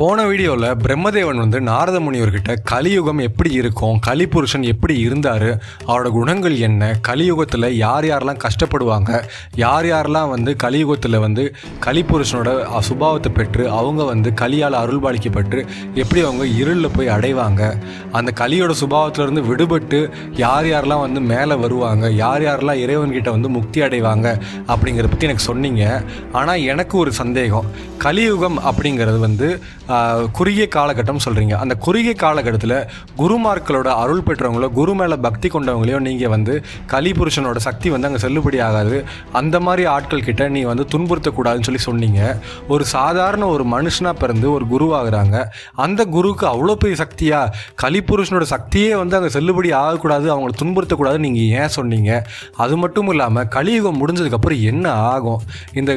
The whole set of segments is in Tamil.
போன வீடியோவில் பிரம்மதேவன் நாரத முனிவர்கிட்ட கலியுகம் எப்படி இருக்கும், கலிபுருஷன் எப்படி இருந்தார், அவரோட குணங்கள் என்ன, கலியுகத்தில் யார் யாரெல்லாம் கஷ்டப்படுவாங்க, யார் யாரெல்லாம் கலியுகத்தில் கலிபுருஷனோட சுபாவத்தை பெற்று அவங்க கலியால் அருள்பாலிக்கப்பட்டு எப்படி அவங்க இருளில் போய் அடைவாங்க, அந்த கலியோட சுபாவத்திலேருந்து விடுபட்டு யார் யாரெல்லாம் மேலே வருவாங்க, யார் யாரெல்லாம் இறைவன்கிட்ட முக்தி அடைவாங்க அப்படிங்கிறத பற்றி எனக்கு சொன்னீங்க. ஆனால் எனக்கு ஒரு சந்தேகம், கலியுகம் அப்படிங்கிறது குறுகிய காலகட்டம் சொல்கிறீங்க. அந்த குறுகிய காலகட்டத்தில் குருமார்களோட அருள் பெற்றவங்களோ குரு மேலே பக்தி கொண்டவங்களையோ நீங்கள் கலிபுருஷனோட சக்தி அங்கே செல்லுபடி ஆகாது, அந்த மாதிரி ஆட்கள் கிட்ட நீ துன்புறுத்தக்கூடாதுன்னு சொன்னீங்க. ஒரு சாதாரண ஒரு மனுஷனாக பிறந்து ஒரு குருவாகிறாங்க, அந்த குருவுக்கு அவ்வளோ பெரிய சக்தியா, கலிபுருஷனோட சக்தியே அங்கே செல்லுபடி ஆகக்கூடாது, அவங்கள துன்புறுத்தக்கூடாது நீங்கள் ஏன் சொன்னீங்க? அது மட்டும் இல்லாமல் கலியுகம் முடிஞ்சதுக்கப்புறம் என்ன ஆகும், இந்த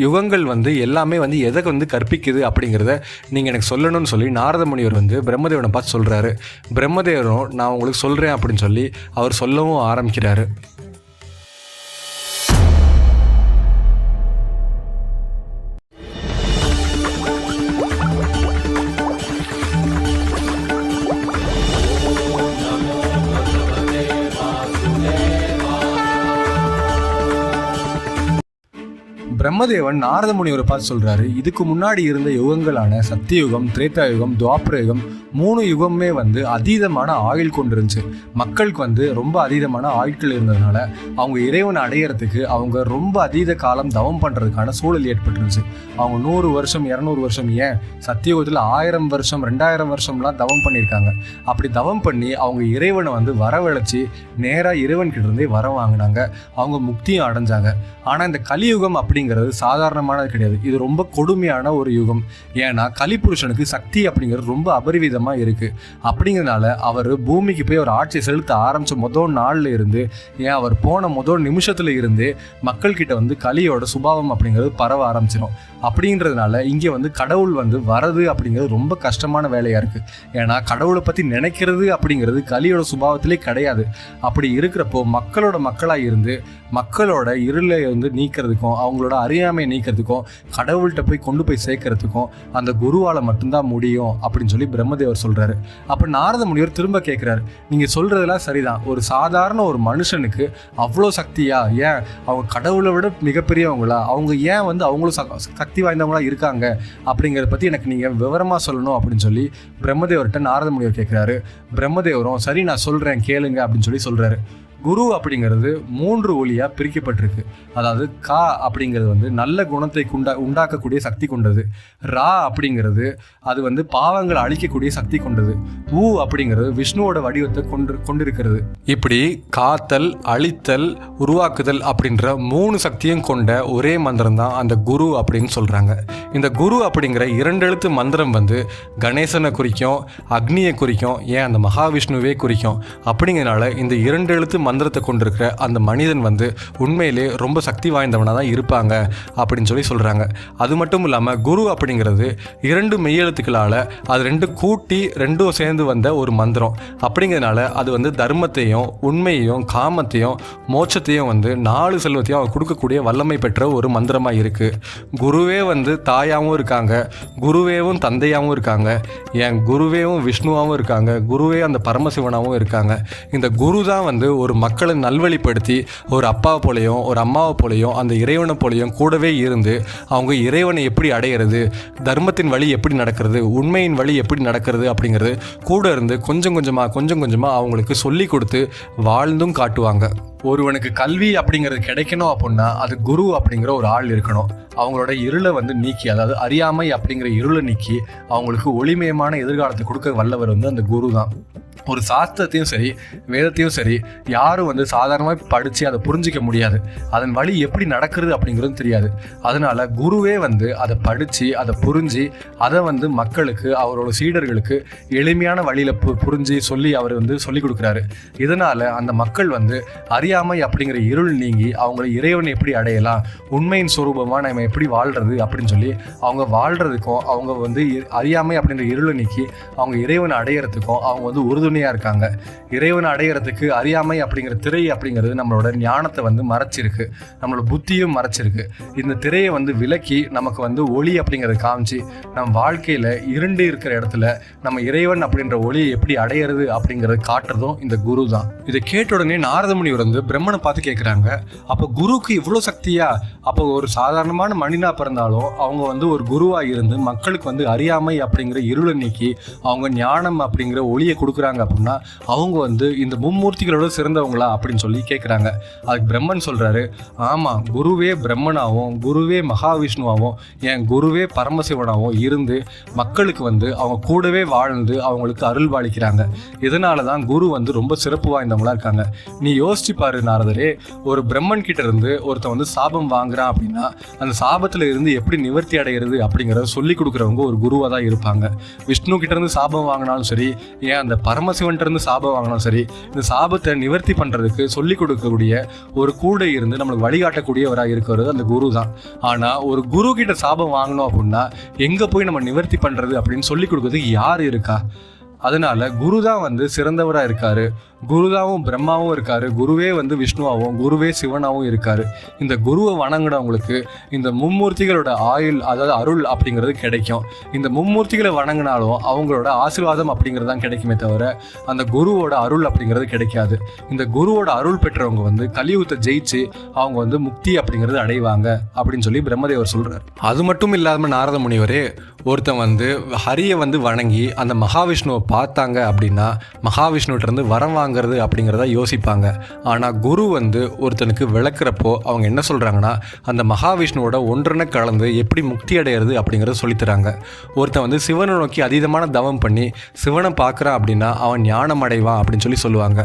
யுகங்கள் எல்லாமே எதை கற்பிக்குது அப்படிங்கிறத நீங்கள் எனக்கு சொல்லணும்னு சொல்லி நாரத முனிவர் பிரம்மதேவனை பார்த்து சொல்கிறாரு. பிரம்மதேவரும் நான் உங்களுக்கு சொல்கிறேன் அப்படின்னு சொல்லி அவர் சொல்லவும் ஆரம்பிக்கிறாரு. பிரம்மதேவன் நாரத முனிவரை பார்த்து சொல்கிறாரு, இதுக்கு முன்னாடி இருந்த யுகங்களான சத்தியுகம், திரேதாயுகம், துவாபரயுகம் 3 யுகமே அதீதமான ஆயுள் கொண்டிருந்துச்சு. மக்களுக்கு ரொம்ப அதீதமான ஆயுட்கள் இருந்ததுனால அவங்க இறைவனை அடையிறதுக்கு அவங்க ரொம்ப அதீத காலம் தவம் பண்ணுறதுக்கான சூழல் ஏற்பட்டுருந்துச்சு. அவங்க 100 வருஷம் 200 வருஷம், ஏன் சத்தியுகத்தில் 1000 வருஷம் 2000 வருஷம்லாம் தவம் பண்ணியிருக்காங்க. அப்படி தவம் பண்ணி அவங்க இறைவனை வரவழைச்சி நேராக இறைவன்கிட்ட இருந்தே வர வாங்கினாங்க, அவங்க முக்தியும் அடைஞ்சாங்க. ஆனால் இந்த கலியுகம் அப்படிங்கிறது சாதாரணமானது கிடையாது, இது ரொம்ப கொடுமையான ஒரு யுகம். ஏன்னா கலிபுருஷனுக்கு சக்தி அப்படிங்கிறது ரொம்ப அபரிவிதமாக இருக்குது. அப்படிங்கிறதுனால அவர் பூமிக்கு போய் ஒரு ஆட்சியை செலுத்த ஆரம்பித்த முதல் நாளில் இருந்து, ஏன் அவர் போன முதல் நிமிஷத்தில் இருந்து மக்கள்கிட்ட கலியோட சுபாவம் அப்படிங்கிறது பரவ ஆரம்பிச்சிடும். அப்படின்றதுனால இங்கே கடவுள் வரது அப்படிங்கிறது ரொம்ப கஷ்டமான வேலையாக இருக்குது. ஏன்னா கடவுளை பற்றி நினைக்கிறது அப்படிங்கிறது கலியோட சுபாவத்திலே கிடையாது. அப்படி இருக்கிறப்போ மக்களாக இருந்து மக்களோட இருளை நீக்கிறதுக்கும் அவங்களோட அறியாமையை நீக்கிறதுக்கும் கடவுள்கிட்ட போய் கொண்டு போய் சேர்க்கறதுக்கும் அந்த குருவால் மட்டும்தான் முடியும் அப்படின்னு சொல்லி பிரம்மதேவர் சொல்கிறாரு. அப்போ நாரத முனிவர் திரும்ப கேட்குறாரு, நீங்கள் சொல்கிறதெல்லாம் சரிதான், ஒரு சாதாரண ஒரு மனுஷனுக்கு அவ்வளோ சக்தியா, ஏன் அவங்க கடவுளை விட மிகப்பெரியவங்களா, அவங்க ஏன் அவங்களும் சக்தி வாய்ந்தவங்களா இருக்காங்க அப்படிங்கிறத பற்றி எனக்கு நீங்கள் விவரமாக சொல்லணும் அப்படின்னு சொல்லி பிரம்மதேவர்கிட்ட நாரத முனிவர் கேட்குறாரு. பிரம்மதேவரும் சரி நான் சொல்கிறேன் கேளுங்க அப்படின்னு சொல்கிறாரு. குரு அப்படிங்கிறது 3 ஒளியாக பிரிக்கப்பட்டிருக்கு. அதாவது கா அப்படிங்கிறது நல்ல குணத்தை உண்டாக்கக்கூடிய சக்தி கொண்டது. ரா அப்படிங்கிறது அது பாவங்களை அழிக்கக்கூடிய சக்தி கொண்டது. ஊ அப்படிங்கிறது விஷ்ணுவோட வடிவத்தை கொண்டிருக்கிறது. இப்படி காத்தல், அழித்தல், உருவாக்குதல் அப்படின்ற 3 சக்தியும் கொண்ட ஒரே மந்திரம் தான் அந்த குரு அப்படின்னு சொல்கிறாங்க. இந்த குரு அப்படிங்கிற 2 எழுத்து மந்திரம் கணேசனை குறிக்கும், அக்னியை குறிக்கும், ஏன் அந்த மகாவிஷ்ணுவே குறிக்கும். அப்படிங்கிறனால இந்த 2 எழுத்து மந்திரத்தை கொண்டிருக்கிற அந்த மனிதன் உண்மையிலே ரொம்ப சக்தி வாய்ந்தவனாக தான் இருப்பாங்க அப்படின்னு சொல்கிறாங்க. அது மட்டும் இல்லாமல் குரு அப்படிங்கிறது 2 மெய்யெழுத்துக்களால் அது 2 கூட்டி 2 சேர்ந்து வந்த ஒரு மந்திரம். அப்படிங்கிறதுனால அது தர்மத்தையும் உண்மையையும் காமத்தையும் மோட்சத்தையும் 4 செல்வத்தையும் அவங்க கொடுக்கக்கூடிய வல்லமை பெற்ற ஒரு மந்திரமாக இருக்குது. குருவே தாயாகவும் இருக்காங்க, குருவேவும் தந்தையாகவும் இருக்காங்க, ஏன் குருவேவும் விஷ்ணுவாகவும் இருக்காங்க, குருவே அந்த பரமசிவனாகவும் இருக்காங்க. இந்த குரு தான் ஒரு மக்களை நல்வழிப்படுத்தி ஒரு அப்பாவை போலையும் ஒரு அம்மாவை போலையும் அந்த இறைவனை போலையும் கூடவே இருந்து அவங்க இறைவனை எப்படி அடையிறது, தர்மத்தின் வழி எப்படி நடக்கிறது, உண்மையின் வழி எப்படி நடக்கிறது அப்படிங்கிறது கூட இருந்து கொஞ்சம் கொஞ்சமாக அவங்களுக்கு சொல்லி கொடுத்து வாழ்ந்தும் காட்டுவாங்க. ஒருவனுக்கு கல்வி அப்படிங்கிறது கிடைக்கணும் அப்படின்னா அது குரு அப்படிங்கிற ஒரு ஆள் இருக்கணும். அவங்களோட இருளை நீக்கி, அதாவது அறியாமை அப்படிங்கிற இருளை நீக்கி அவங்களுக்கு ஒளிமயமான எதிர்காலத்தை கொடுக்க வல்லவர் அந்த குரு தான். ஒரு சாஸ்திரத்தையும் சரி வேதத்தையும் சரி யாரும் சாதாரணமாக படித்து அதை புரிஞ்சிக்க முடியாது, அதன் வழி எப்படி நடக்கிறது அப்படிங்கிறது தெரியாது. அதனால குருவே அதை படித்து அதை புரிஞ்சு அதை மக்களுக்கு அவரோட சீடர்களுக்கு எளிமையான வழியில் புரிஞ்சு சொல்லி அவர் சொல்லி கொடுக்குறாரு. இதனால் அந்த மக்கள் அறியாமை அப்படிங்கிற இருள் நீங்கி அவங்கள இறைவனை எப்படி அடையலாம், உண்மையின் சுரூபமாக நம்ம எப்படி வாழ்கிறது அப்படின்னு சொல்லி அவங்க வாழ்கிறதுக்கும் அவங்க அறியாமை அப்படிங்கிற இருளை நீக்கி அவங்க இறைவனை அடையிறதுக்கும் அவங்க உறுதுணை உறுதுணையாக இருக்காங்க. இறைவனை அடையிறதுக்கு அறியாமை அப்படிங்கிற திரை அப்படிங்கிறது நம்மளோட ஞானத்தை வந்து மறைச்சிருக்கு, நம்மளோட புத்தியும் மறைச்சிருக்கு. இந்த திரையை வந்து விலக்கி நமக்கு வந்து ஒளி அப்படிங்கிறத காமிச்சு நம்ம வாழ்க்கையில் இருண்டு இருக்கிற இடத்துல நம்ம இறைவன் அப்படின்ற ஒளியை எப்படி அடையிறது அப்படிங்கிறத காட்டுறதும் இந்த குரு தான். இதை கேட்ட உடனே நாரத முனிவர் வந்து பிரம்மனை பார்த்து கேட்குறாங்க, அப்போ குருக்கு இவ்வளோ சக்தியா? அப்போ ஒரு சாதாரணமான மனிதனாக பிறந்தாலும் அவங்க வந்து ஒரு குருவாக இருந்து மக்களுக்கு வந்து அறியாமை அப்படிங்கிற இருளை நீக்கி அவங்க ஞானம் அப்படிங்கிற ஒளியை கொடுக்குறாங்க அப்படின்னா அவங்க வந்து இந்த மும்மூர்த்திகளோட சிறந்தவங்களா அப்படின்னு சொல்லி கேட்குறாங்க. அதுக்கு பிரம்மன் சொல்கிறாரு, ஆமாம், குருவே பிரம்மனாகவும் குருவே மகாவிஷ்ணுவாகவும் என் குருவே பரமசிவனாகவும் இருந்து மக்களுக்கு வந்து அவங்க கூடவே வாழ்ந்து அவங்களுக்கு அருள் பாலிக்கிறாங்க. இதனால தான் குரு வந்து ரொம்ப சிறப்பு வாய்ந்தவங்களா இருக்காங்க. நீ யோசிச்சு பாரு நாரதரே, ஒரு பிரம்மன் கிட்ட இருந்து ஒருத்தன் வந்து சாபம் வாங்குறான் அப்படின்னா அந்த சாபத்தில் இருந்து எப்படி நிவர்த்தி அடைகிறது அப்படிங்கிறத சொல்லி கொடுக்குறவங்க ஒரு குருவாக தான் இருப்பாங்க. விஷ்ணு கிட்ட இருந்து சாபம் வாங்கினாலும் சரி, ஏன் அந்த பரமசிவன்கிட்ட இருந்து சாபம் வாங்கினாலும் சரி, இந்த சாபத்தை நிவர்த்தி பண்ணுறதுக்கு சொல்லிக் கொடுக்கக்கூடிய ஒரு கூட இருந்து நம்மளுக்கு வழிகாட்டக்கூடியவராக இருக்கிறது அந்த குரு தான். ஆனால் ஒரு குரு கிட்ட சாபம் வாங்கணும் அப்படின்னா எங்கே போய் நம்ம நிவர்த்தி பண்ணுறது அப்படின்னு சொல்லிக் கொடுக்கறதுக்கு யார் இருக்கா? அதனால குரு தான் வந்து சிறந்தவராக இருக்காரு. குருதாவும் பிரம்மாவும் இருக்காரு, குருவே வந்து விஷ்ணுவாகவும் குருவே சிவனாகவும் இருக்காரு. இந்த குருவை வணங்கினவங்களுக்கு இந்த மும்மூர்த்திகளோட ஆயுள், அதாவது அருள் அப்படிங்கிறது கிடைக்கும். இந்த மும்மூர்த்திகளை வணங்கினாலும் அவங்களோட ஆசீர்வாதம் அப்படிங்கிறது தான் கிடைக்குமே தவிர அந்த குருவோட அருள் அப்படிங்கிறது கிடைக்காது. இந்த குருவோட அருள் பெற்றவங்க வந்து கலியுகத்தை ஜெயிச்சு அவங்க வந்து முக்தி அப்படிங்கிறது அடைவாங்க அப்படின்னு சொல்லி பிரம்மதேவர் சொல்றாரு. அது மட்டும் இல்லாமல் நாரத முனிவரே, ஒருத்தன் வந்து ஹரியை வந்து வணங்கி அந்த மகாவிஷ்ணுவை பார்த்தாங்க அப்படின்னா மகாவிஷ்ணுகிட்ட இருந்து வரம் வாங்கிறது அப்படிங்கிறத யோசிப்பாங்க. ஆனால் குரு வந்து ஒருத்தனுக்கு விளக்குறப்போ அவங்க என்ன சொல்கிறாங்கன்னா அந்த மகாவிஷ்ணுவோட ஒன்றனை கலந்து எப்படி முக்தி அடையிறது அப்படிங்கிறத சொல்லித்தராங்க. ஒருத்தன் வந்து சிவனை நோக்கி அதீதமான தவம் பண்ணி சிவனை பார்க்குறான் அப்படின்னா அவன் ஞானம் அடைவான் அப்படின்னு சொல்லி சொல்லுவாங்க.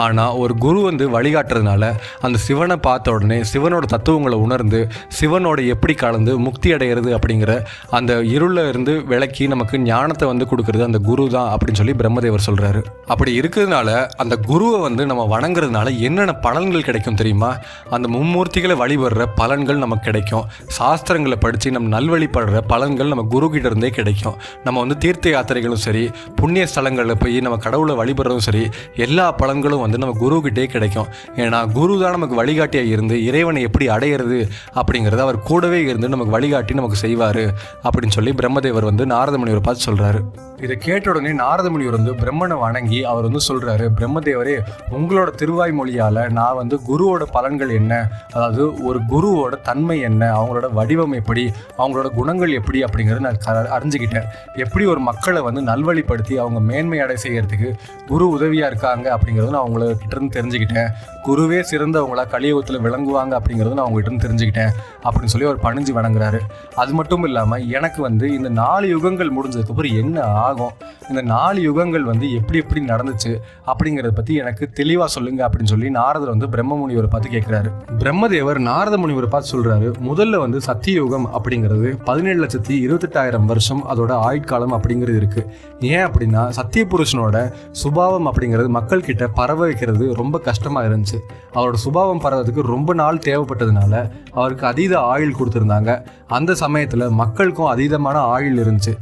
ஆனால் ஒரு குரு வந்து வழிகாட்டுறதுனால அந்த சிவனை பார்த்த உடனே சிவனோட தத்துவங்களை உணர்ந்து சிவனோட எப்படி கலந்து முக்தி அடைகிறது அப்படிங்கிற அந்த இருள இருந்து விளக்கி நமக்கு ஞானத்தை வந்து கொடுக்கறது அந்த குரு தான் அப்படின்னு சொல்லி பிரம்மதேவர் சொல்றாரு. அப்படி இருக்கிறதுனால அந்த குருவை வந்து நம்ம வணங்குறதுனால என்னென்ன பலன்கள் கிடைக்கும் தெரியுமா? அந்த மும்மூர்த்திகளை வழிபடுற பலன்கள் நமக்கு கிடைக்கும். சாஸ்திரங்களை படித்து நம்ம நல்வழிபடுற பலன்கள் நம்ம குரு கிட்ட இருந்தே கிடைக்கும். நம்ம வந்து தீர்த்த யாத்திரைகளும் சரி, புண்ணிய ஸ்தலங்களில் போய் நம்ம கடவுளை வழிபடுறதும் சரி, எல்லா பலன்களும் வந்து நம்ம குரு கிட்டே கிடைக்கும். ஏன்னா குரு தான் நமக்கு வழிகாட்டியாக இருந்து இறைவனை எப்படி அடையிறது அப்படிங்கிறத அவர் கூடவே இருந்து நமக்கு வழிகாட்டி நமக்கு செய்வார் அப்படின்னு சொல்லி பிரம்மதேவர் வந்து நாரத முனிவரை பார்த்து சொல்கிறாரு. இதை கேட்ட உடனே நாரத முனிவர் வந்து பிரம்மனை வணங்கி அவர் வந்து சொல்கிறாரு, பிரம்மதேவரே, உங்களோட திருவாய் மொழியால் நான் வந்து குருவோட பலன்கள் என்ன, அதாவது ஒரு குருவோட தன்மை என்ன, அவங்களோட வடிவம் எப்படி, அவங்களோட குணங்கள் எப்படி அப்படிங்கிறத நான் அறிஞ்சுக்கிட்டேன். எப்படி ஒரு மக்களை வந்து நல்வழிப்படுத்தி அவங்க மேன்மை அடை செய்கிறதுக்கு குரு உதவியாக இருக்காங்க அப்படிங்கிறது நான் அவங்ககிட்ட இருந்து தெரிஞ்சுக்கிட்டேன். குருவே சிறந்தவங்களா கலியுகத்தில் விளங்குவாங்க அப்படிங்கிறது நான் அவங்ககிட்ட இருந்து தெரிஞ்சுக்கிட்டேன் அப்படின்னு சொல்லி அவர் பணிஞ்சு வணங்குறாரு. அது மட்டும் இல்லாமல் எனக்கு வந்து இந்த 4 யுகங்கள் முடிஞ்சதுக்கப்புறம் என்ன ஆகும், இந்த 4 யுகங்கள் வந்து எப்படி எப்படி நடந்துச்சு அப்படிங்கிறத பற்றி எனக்கு தெளிவாக சொல்லுங்க அப்படின்னு சொல்லி நாரதர் வந்து பிரம்ம முனிவரை பார்த்து கேட்குறாரு. பிரம்மதேவர் நாரத முனிவரை பார்த்து சொல்கிறாரு, முதல்ல வந்து சத்தியுகம் அப்படிங்கிறது 17,28,000 வருஷம் அதோட ஆயுட்காலம் அப்படிங்கிறது இருக்குது. ஏன் அப்படின்னா சத்திய புருஷனோட சுபாவம் அப்படிங்கிறது மக்கள் கிட்ட பரவ வைக்கிறது ரொம்ப கஷ்டமாக இருந்துச்சு. அவரோட சுபாவம் பரவதுக்கு ரொம்ப நாள் தேவைப்பட்டதுனால அவருக்கு அதீத ஆயுள் கொடுத்துருந்தாங்க. அந்த சமயத்தில் மக்களுக்கும் அதீதமான ஆயுள் இருந்துச்சு.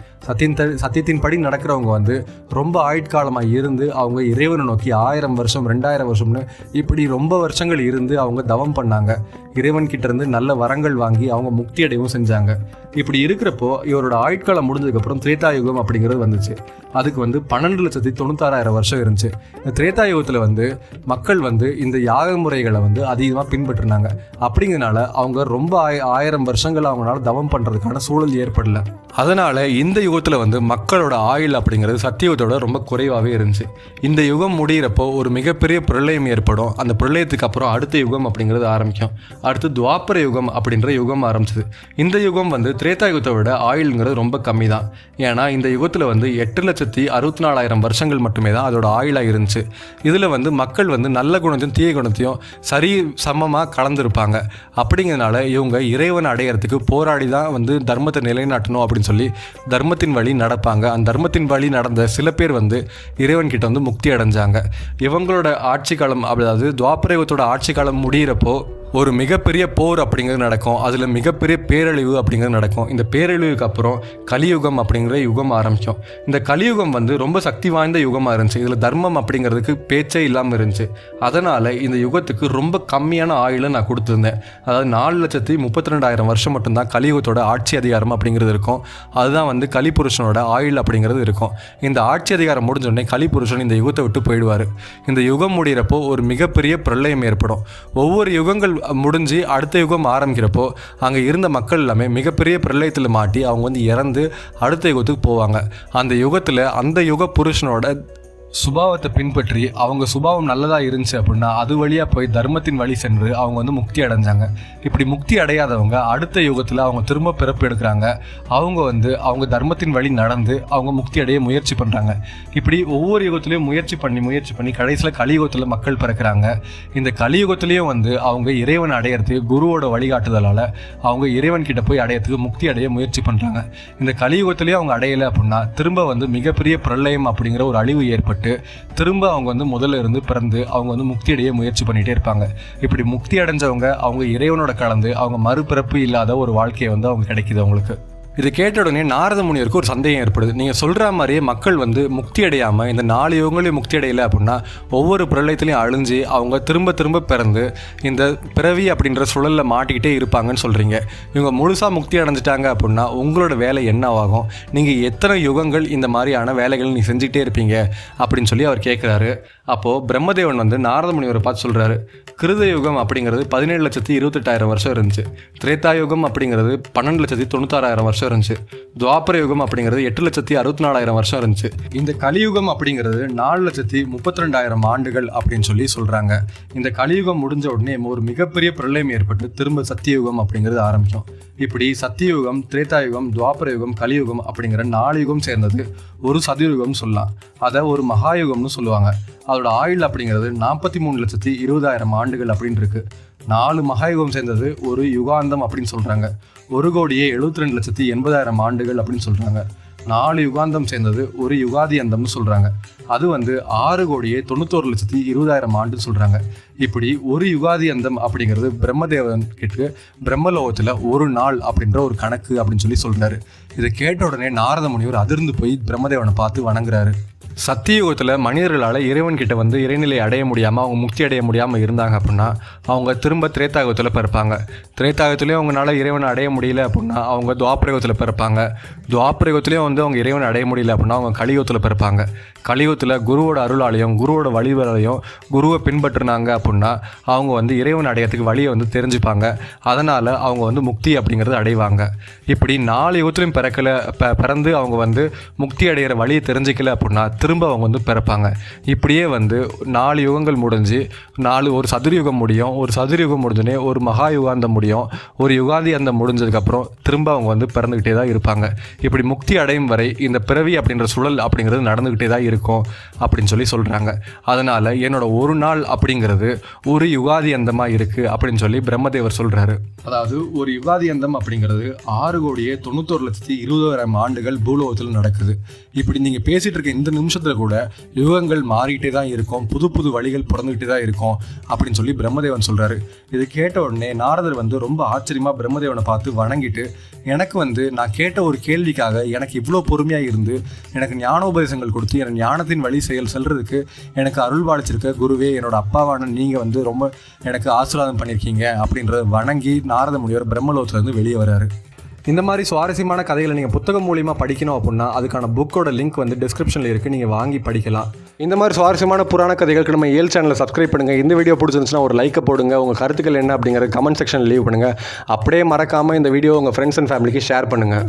சத்தியத்தின்படி நடக்கிறவங்க வந்து ரொம்ப ஆயுட்காலமாக இருந்து அவங்க இறைவனை நோக்கி 1000 வருஷம் 2000 வருஷம்னு இப்படி ரொம்ப வருஷங்கள் இருந்து அவங்க தவம் பண்ணாங்க. இறைவன் கிட்ட இருந்து நல்ல வரங்கள் வாங்கி அவங்க முக்தி அடையவும் செஞ்சாங்க. இப்படி இருக்கிறப்போ இவரோட ஆயுட்காலம் முடிஞ்சதுக்கப்புறம் திரேதாயுகம் அப்படிங்கிறது வந்துச்சு. அதுக்கு வந்து 12,96,000 வருஷம் இருந்துச்சு. இந்த திரேதாயுகத்தில் வந்து மக்கள் வந்து இந்த யாக முறைகளை வந்து அதிகமாக பின்பற்றினாங்க. அப்படிங்கிறதுனால அவங்க ரொம்ப 1000 வருஷங்கள் அவங்களால தவம் பண்ணுறதுக்கான சூழல் ஏற்படல. அதனால் இந்த யுகத்தில் வந்து மக்களோட ஆயுள் அப்படிங்கிறது சத்தியுகத்தோட ரொம்ப குறைவாகவே இருந்துச்சு. இந்த யுகம் முடிகிறப்போ ஒரு மிகப்பெரிய பிரளயம் ஏற்படும். அந்த பிரளயத்துக்கு அப்புறம் அடுத்த யுகம் அப்படிங்கிறது ஆரம்பிக்கும். அடுத்து துவாபர யுகம் அப்படின்ற யுகம் ஆரம்பிச்சது. இந்த யுகம் வந்து திரேதா யுகத்தை விட ஆயுள்ங்கிறது ரொம்ப கம்மி தான். ஏன்னா இந்த யுகத்தில் வந்து 8,64,000 வருஷங்கள் மட்டுமே தான் அதோட ஆயுளாக இருந்துச்சு. இதில் வந்து மக்கள் வந்து நல்ல குணத்தையும் தீய குணத்தையும் சரி சமமாக கலந்துருப்பாங்க. அப்படிங்கிறதுனால இவங்க இறைவனை அடையிறதுக்கு போராடி தான் வந்து தர்மத்தை நிலைநாட்டணும் அப்படின்னு சொல்லி தர்மத்தின் வழி நடப்பாங்க. அந்த தர்மத்தின் வழி நடந்த சில பேர் வந்து இறைவன் கிட்ட வந்து முக்தி அடைஞ்சாங்க. இவங்களோட ஆட்சி காலம், அதாவது துவாபர யுகத்தோட ஆட்சி காலம் முடிகிறப்போ ஒரு மிகப்பெரிய போர் அப்படிங்கிறது நடக்கும். அதில் மிகப்பெரிய பேரழிவு அப்படிங்கிறது நடக்கும். இந்த பேரழிவுக்கு அப்புறம் கலியுகம் அப்படிங்கிற யுகம் ஆரம்பிக்கும். இந்த கலியுகம் வந்து ரொம்ப சக்தி வாய்ந்த யுகமாக இருந்துச்சு. இதில் தர்மம் அப்படிங்கிறதுக்கு பேச்சே இல்லாமல் இருந்துச்சு. அதனால் இந்த யுகத்துக்கு ரொம்ப கம்மியான ஆயுளை நான் கொடுத்துருந்தேன். அதாவது 4,32,000 வருஷம் மட்டும்தான் கலியுகத்தோட ஆட்சி அதிகாரம் அப்படிங்கிறது இருக்கும். அதுதான் வந்து கலிபுருஷனோட ஆயுள் அப்படிங்கிறது இருக்கும். இந்த ஆட்சி அதிகாரம் முடிஞ்சோடனே கலிபுருஷன் இந்த யுகத்தை விட்டு போயிடுவார். இந்த யுகம் முடிகிறப்போ ஒரு மிகப்பெரிய பிரளயம் ஏற்படும். ஒவ்வொரு யுகங்கள் முடிஞ்சு அடுத்த யுகம் ஆரம்பிக்கிறப்போ அங்கே இருந்த மக்கள் எல்லாமே மிகப்பெரிய பிரளயத்தில் மாட்டி அவங்க வந்து இறந்து அடுத்த யுகத்துக்கு போவாங்க. அந்த யுகத்தில் அந்த யுக புருஷனோட சுபாவத்தை பின்பற்றி அவங்க சுபாவம் நல்லதாக இருந்துச்சு அப்படின்னா அது வழியாக போய் தர்மத்தின் வழி சென்று அவங்க வந்து முக்தி அடைஞ்சாங்க. இப்படி முக்தி அடையாதவங்க அடுத்த யுகத்தில் அவங்க திரும்ப பிறப்பு எடுக்கிறாங்க. அவங்க வந்து அவங்க தர்மத்தின் வழி நடந்து அவங்க முக்தி அடைய முயற்சி பண்ணுறாங்க. இப்படி ஒவ்வொரு யுகத்துலேயும் முயற்சி பண்ணி கடைசியில் கலியுகத்தில் மக்கள் பிறக்கிறாங்க. இந்த கலியுகத்துலேயும் வந்து அவங்க இறைவன் அடையிறதுக்கு குருவோட வழிகாட்டுதலால் அவங்க இறைவன் கிட்ட போய் அடையிறதுக்கு முக்தி அடைய முயற்சி பண்ணுறாங்க. இந்த கலியுகத்துலேயும் அவங்க அடையலை அப்படின்னா திரும்ப வந்து மிகப்பெரிய பிரளயம் அப்படிங்கிற ஒரு அழிவு ஏற்பட்டு திரும்ப அவங்க வந்து முதல்ல இருந்து பிறந்து அவங்க வந்து முக்தி அடைய முயற்சி பண்ணிகிட்டே இருப்பாங்க. இப்படி முக்தி அடைஞ்சவங்க அவங்க இறைவனோட கலந்து அவங்க மறுபிறப்பு இல்லாத ஒரு வாழ்க்கையை வந்து அவங்க கிடைக்குது அவங்களுக்கு. இதை கேட்ட உடனே நாரத முனிவருக்கு ஒரு சந்தேகம் ஏற்படுது. நீங்கள் சொல்கிற மாதிரியே மக்கள் வந்து முக்தி அடையாமல் இந்த 4 யுகங்களையும் முக்தி அடையலை அப்படின்னா ஒவ்வொரு பிரளயத்துலையும் அழிஞ்சு அவங்க திரும்ப பிறந்து இந்த பிறவி அப்படின்ற சுழலில் மாட்டிக்கிட்டே இருப்பாங்கன்னு சொல்கிறீங்க. இவங்க முழுசாக முக்தி அடைஞ்சிட்டாங்க அப்படின்னா உங்களோட வேலை என்ன ஆகும்? நீங்கள் எத்தனை யுகங்கள் இந்த மாதிரியான வேலைகள் நீ செஞ்சுக்கிட்டே இருப்பீங்க அப்படின்னு சொல்லி அவர் கேட்குறாரு. அப்போது பிரம்மதேவன் வந்து நாரத முனிவரை பார்த்து சொல்கிறாரு, கிருத யுகம் அப்படிங்கிறது 17,28,000 வருஷம் இருந்துச்சு. திரேதாயுகம் அப்படிங்கிறது 12,96,000 வருஷம் இருந்துச்சு. துவாபர யுகம் அப்படிங்கிறது 8,64,000 வருஷம் இருந்துச்சு. இந்த கலியுகம் அப்படிங்கிறது 4,32,000 ஆண்டுகள் அப்படின்னு சொல்லி சொல்கிறாங்க. இந்த கலியுகம் முடிஞ்ச உடனே ஒரு மிகப்பெரிய பிரளயம் ஏற்பட்டு திரும்ப சத்தியயுகம் அப்படிங்கிறது ஆரம்பிக்கும். இப்படி சத்தியயுகம், திரேதாயுகம், துவாபர யுகம், கலியுகம் அப்படிங்கிற 4 யுகம் சேர்ந்தது ஒரு சதுயுகம் சொல்லலாம். அதை ஒரு மகாயுகம்னு சொல்லுவாங்க. அதோட ஆயுள் அப்படிங்கிறது 43,20,000 ஆண்டுகள் அப்படின்னு இருக்கு. 4 மகாயுகம் சேர்ந்தது ஒரு யுகாந்தம் அப்படின்னு சொல்கிறாங்க. 1,72,80,000 ஆண்டுகள் அப்படின்னு சொல்கிறாங்க. 4 யுகாந்தம் சேர்ந்தது ஒரு யுகாதி அந்தம்னு சொல்கிறாங்க. அது வந்து 6,91,20,000 ஆண்டுன்னு சொல்கிறாங்க. இப்படி ஒரு யுகாதி அந்தம் அப்படிங்கிறது பிரம்மதேவன் கிட்ட பிரம்மலோகத்தில் ஒரு நாள் அப்படின்ற ஒரு கணக்கு அப்படின்னு சொல்லி சொல்கிறாரு. இதை கேட்ட உடனே நாரத முனிவர் அதிர்ந்து போய் பிரம்மதேவனை பார்த்து வணங்குறாரு. சத்தியுகத்தில் மனிதர்களால் இறைவன்கிட்ட வந்து இறைநிலை அடைய முடியாமல் அவங்க முக்தி அடைய முடியாமல் இருந்தாங்க அப்படின்னா அவங்க திரும்ப திரேதாயுகத்தில் பிறப்பாங்க. திரேதாயுகத்துலேயும் அவங்களால இறைவனை அடைய முடியல அப்படின்னா அவங்க துவாபரயுகத்தில் பிறப்பாங்க. துவாபரயுகத்துலேயும் வந்து அவங்க இறைவனை அடைய முடியல அப்படின்னா அவங்க கலியுகத்தில் பிறப்பாங்க. கலியுகத்தில் குருவோட அருளாலையும் குருவோட வழிவரையும் குருவை பின்பற்றினாங்க அப்படின்னா அவங்க வந்து இறைவன் அடையறதுக்கு வழியை வந்து தெரிஞ்சுப்பாங்க. அதனால் அவங்க வந்து முக்தி அப்படிங்கிறது அடைவாங்க. இப்படி 4 யுகத்துலையும் பிறந்து அவங்க வந்து முக்தி அடைகிற வழியை தெரிஞ்சிக்கல அப்படின்னா திரும்ப அவங்க வந்து பிறப்பாங்க. இப்படியே வந்து 4 யுகங்கள் முடிஞ்சு ஒரு சதுரயுகம் முடியும். ஒரு சதுரயுகம் முடிஞ்சோடனே ஒரு மகா யுகாந்தம் முடியும். ஒரு யுகாதி அந்தம் முடிஞ்சதுக்கப்புறம் திரும்ப அவங்க வந்து பிறந்துக்கிட்டே தான் இருப்பாங்க. இப்படி முக்தி அடையும் வரை இந்த பிறவி அப்படின்ற சுழல் அப்படிங்கிறது நடந்துக்கிட்டே தான் இருக்கும் அப்படின்னு சொல்லி சொல்கிறாங்க. அதனால் என்னோட ஒரு நாள் அப்படிங்கிறது ஒரு யுகாதி அந்தமாக இருக்குது அப்படின்னு சொல்லி பிரம்மதேவர் சொல்கிறாரு. அதாவது ஒரு யுகாதி அந்தம் அப்படிங்கிறது 6,91,20,000 ஆண்டுகள் பூலோகத்தில் நடக்குது. இப்படி நீங்கள் பேசிகிட்டு இருக்க இந்த நிமிஷத்தில் கூட யுகங்கள் மாறிக்கிட்டே தான் இருக்கும், புது புது வழிகள் பிறந்துக்கிட்டே தான் இருக்கும் அப்படின்னு சொல்லி பிரம்மதேவன் சொல்கிறாரு. இது கேட்ட உடனே நாரதர் வந்து ரொம்ப ஆச்சரியமாக பிரம்மதேவனை பார்த்து வணங்கிட்டு, எனக்கு வந்து நான் கேட்ட ஒரு கேள்விக்காக எனக்கு இவ்வளோ பொறுமையாக இருந்து எனக்கு ஞானோபதேசங்கள் கொடுத்து எனக்கு ஞானத்தின் வழி செல்றதுக்கு எனக்கு அருள் பாலிச்சிருக்க குருவே, என்னோட அப்பாவான நீங்கள் வந்து ரொம்ப எனக்கு ஆசீர்வாதம் பண்ணியிருக்கீங்க அப்படின்றத வணங்கி நாரத முனிவர் பிரம்மலோகத்துலேருந்து வெளியே வர்றாரு. இந்த மாதிரி சுவாரஸ்யமான கதைகளை நீங்கள் புத்தகம் மூலியமாக படிக்கணும் அப்படின்னா அதுக்கான புக்கோட லிங்க் வந்து டிஸ்கிரிப்ஷனில் இருக்குது, நீங்கள் வாங்கி படிக்கலாம். இந்த மாதிரி சுவாரஸ்யமான புராண கதைகளுக்கு நம்ம ஏல் சேனலை சப்ஸ்கிரைப் பண்ணுங்கள். இந்த வீடியோ பிடிச்சிருந்துச்சுன்னா ஒரு லைக்கை போடுங்க. உங்கள் கருத்துக்கள் என்ன அப்படிங்கிற கமெண்ட் செக்ஷனில் லீவ் பண்ணுங்கள். அப்படியே மறக்காமல் இந்த வீடியோ உங்கள் ஃப்ரெண்ட்ஸ் அண்ட் ஃபேமிலிக்கு ஷேர் பண்ணுங்கள்.